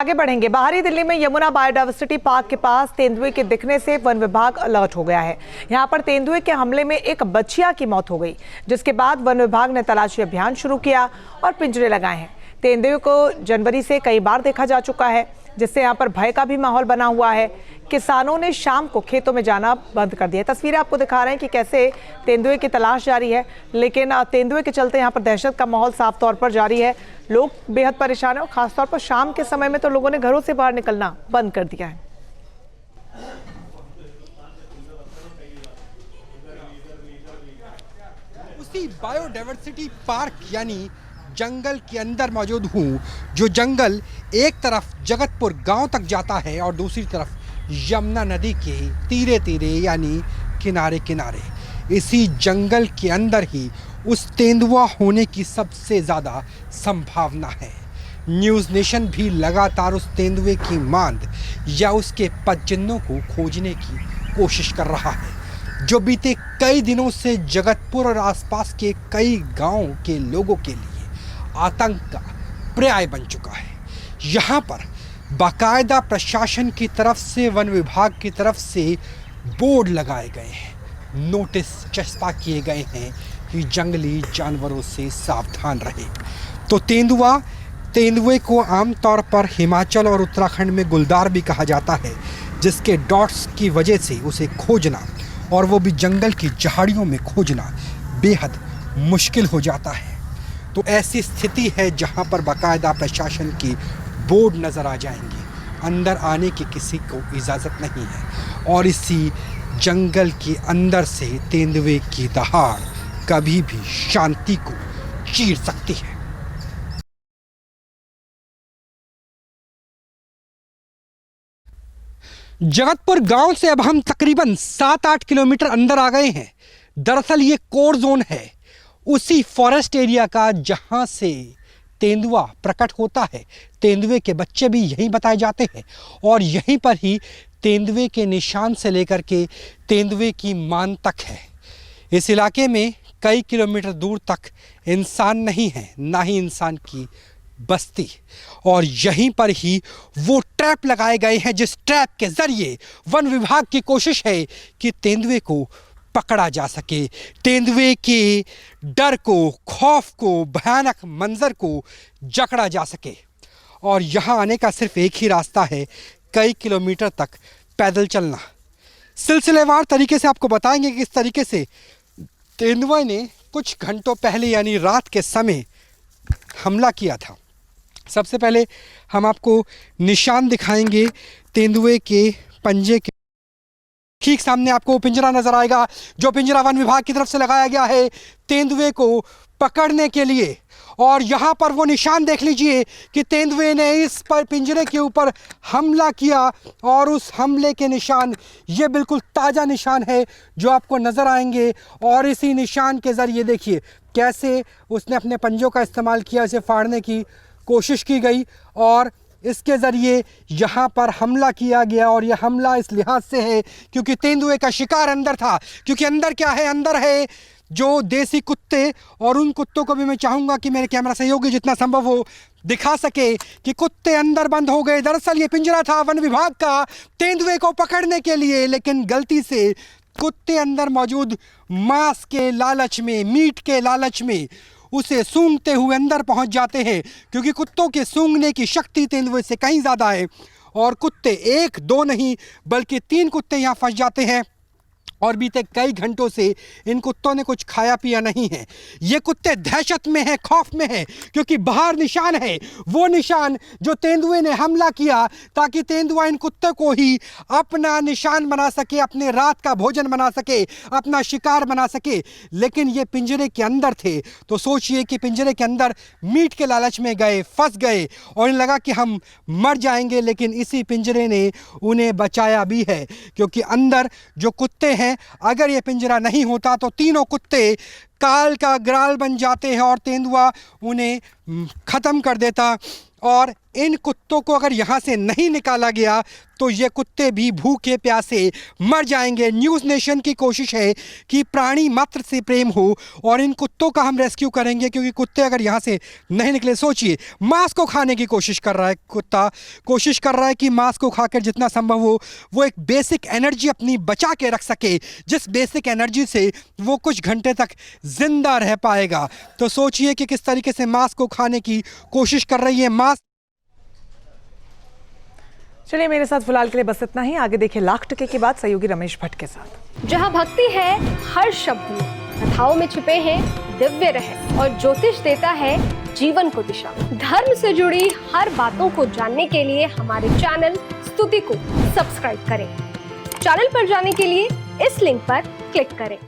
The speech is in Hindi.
आगे बढ़ेंगे। बाहरी दिल्ली में यमुना बायोडायवर्सिटी पार्क के पास तेंदुए के दिखने से वन विभाग अलर्ट हो गया है। यहां पर तेंदुए के हमले में एक बच्चिया की मौत हो गई, जिसके बाद वन विभाग ने तलाशी अभियान शुरू किया और पिंजरे लगाए हैं। तेंदुए को जनवरी से कई बार देखा जा चुका है, जिससे यहाँ पर भय का भी माहौल बना हुआ है। किसानों ने शाम को खेतों में जाना बंद कर दिया। तस्वीरें आपको दिखा रहे हैं कि कैसे तेंदुए की तलाश जारी है, लेकिन तेंदुए के चलते यहाँ पर दहशत का माहौल साफ तौर पर जारी है। लोग बेहद परेशान हैं और खासतौर पर शाम के समय में तो लोगों ने घरों से बाहर निकलना बंद कर दिया है। उसी बायोडायवर्सिटी पार्क यानी जंगल के अंदर मौजूद हूँ, जो जंगल एक तरफ जगतपुर गांव तक जाता है और दूसरी तरफ यमुना नदी के तीरे तीरे यानी किनारे किनारे। इसी जंगल के अंदर ही उस तेंदुआ होने की सबसे ज़्यादा संभावना है। न्यूज़ नेशन भी लगातार उस तेंदुए की मांद या उसके पदचिन्हों को खोजने की कोशिश कर रहा है, जो बीते कई दिनों से जगतपुर और आसपास के कई गांवों के लोगों के लिए आतंक का पर्याय बन चुका है। यहाँ पर बाकायदा प्रशासन की तरफ से, वन विभाग की तरफ से बोर्ड लगाए गए हैं, नोटिस चस्पा किए गए हैं कि जंगली जानवरों से सावधान रहे। तो तेंदुए को आमतौर पर हिमाचल और उत्तराखंड में गुलदार भी कहा जाता है, जिसके डॉट्स की वजह से उसे खोजना, और वो भी जंगल की झाड़ियों में खोजना, बेहद मुश्किल हो जाता है। तो ऐसी स्थिति है जहां पर बाकायदा प्रशासन की बोर्ड नज़र आ जाएंगे, अंदर आने की किसी को इजाज़त नहीं है। और इसी जंगल के अंदर से तेंदुए की दहाड़ कभी भी शांति को चीर सकती है। जगतपुर गांव से अब हम तकरीबन 7-8 किलोमीटर अंदर आ गए हैं। दरअसल ये कोर जोन है उसी फॉरेस्ट एरिया का जहां से तेंदुआ प्रकट होता है। तेंदुए के बच्चे भी यहीं बताए जाते हैं और यहीं पर ही तेंदुए के निशान से लेकर के तेंदुए की मान तक है। इस इलाके में कई किलोमीटर दूर तक इंसान नहीं है, ना ही इंसान की बस्ती, और यहीं पर ही वो ट्रैप लगाए गए हैं जिस ट्रैप के जरिए वन विभाग की कोशिश है कि तेंदुए को पकड़ा जा सके, तेंदुए के डर को, खौफ को, भयानक मंजर को जकड़ा जा सके। और यहाँ आने का सिर्फ एक ही रास्ता है, कई किलोमीटर तक पैदल चलना। सिलसिलेवार तरीके से आपको बताएंगे कि किस तरीके से तेंदुए ने कुछ घंटों पहले यानी रात के समय हमला किया था। सबसे पहले हम आपको निशान दिखाएंगे तेंदुए के पंजे के। ठीक सामने आपको पिंजरा नजर आएगा, जो पिंजरा वन विभाग की तरफ से लगाया गया है तेंदुए को पकड़ने के लिए। और यहाँ पर वो निशान देख लीजिए कि तेंदुए ने इस पर पिंजरे के ऊपर हमला किया, और उस हमले के निशान ये बिल्कुल ताज़ा निशान है जो आपको नज़र आएंगे। और इसी निशान के ज़रिए देखिए कैसे उसने अपने पंजों का इस्तेमाल किया, इसे फाड़ने की कोशिश की गई और इसके ज़रिए यहाँ पर हमला किया गया। और यह हमला इस लिहाज से है क्योंकि तेंदुए का शिकार अंदर था। क्योंकि अंदर क्या है, अंदर है जो देसी कुत्ते, और उन कुत्तों को भी मैं चाहूँगा कि मेरे कैमरा सहयोगी जितना संभव हो दिखा सके कि कुत्ते अंदर बंद हो गए। दरअसल ये पिंजरा था वन विभाग का तेंदुए को पकड़ने के लिए, लेकिन गलती से कुत्ते अंदर मौजूद मांस के लालच में, मीट के लालच में उसे सूंघते हुए अंदर पहुंच जाते हैं। क्योंकि कुत्तों के सूंघने की शक्ति तेंदुए से कहीं ज़्यादा है, और कुत्ते 1-2 नहीं बल्कि 3 कुत्ते यहाँ फंस जाते हैं। और बीते कई घंटों से इन कुत्तों ने कुछ खाया पिया नहीं है। ये कुत्ते दहशत में हैं, खौफ में हैं, क्योंकि बाहर निशान है, वो निशान जो तेंदुए ने हमला किया ताकि तेंदुआ इन कुत्तों को ही अपना निशान बना सके, अपने रात का भोजन बना सके, अपना शिकार बना सके। लेकिन ये पिंजरे के अंदर थे, तो सोचिए कि पिंजरे के अंदर मीट के लालच में गए, फंस गए और इन्हें लगा कि हम मर जाएंगे। लेकिन इसी पिंजरे ने उन्हें बचाया भी है, क्योंकि अंदर जो कुत्ते हैं, अगर ये पिंजरा नहीं होता तो तीनों कुत्ते काल का ग्राल बन जाते हैं और तेंदुआ उन्हें ख़त्म कर देता। और इन कुत्तों को अगर यहाँ से नहीं निकाला गया तो ये कुत्ते भी भूखे प्यासे मर जाएंगे। न्यूज़ नेशन की कोशिश है कि प्राणी मात्र से प्रेम हो और इन कुत्तों का हम रेस्क्यू करेंगे, क्योंकि कुत्ते अगर यहाँ से नहीं निकले, सोचिए मांस को खाने की कोशिश कर रहा है कुत्ता, कोशिश कर रहा है कि मांस को खाकर जितना संभव हो वो एक बेसिक एनर्जी अपनी बचा के रख सके, जिस बेसिक एनर्जी से वो कुछ घंटे तक जिंदा रह पाएगा। तो सोचिए कि किस तरीके से मांस को खाने की कोशिश कर रही है। मांस चलिए मेरे साथ फिलहाल के लिए बस इतना ही। आगे देखिए लाख टके की बात सहयोगी रमेश भट्ट के साथ। जहां भक्ति है हर शब्द में, कथाओं में छिपे हैं दिव्य रहस्य और ज्योतिष देता है जीवन को दिशा। धर्म से जुड़ी हर बातों को जानने के लिए हमारे चैनल स्तुति को सब्सक्राइब करें। चैनल पर जाने के लिए इस लिंक पर क्लिक करें।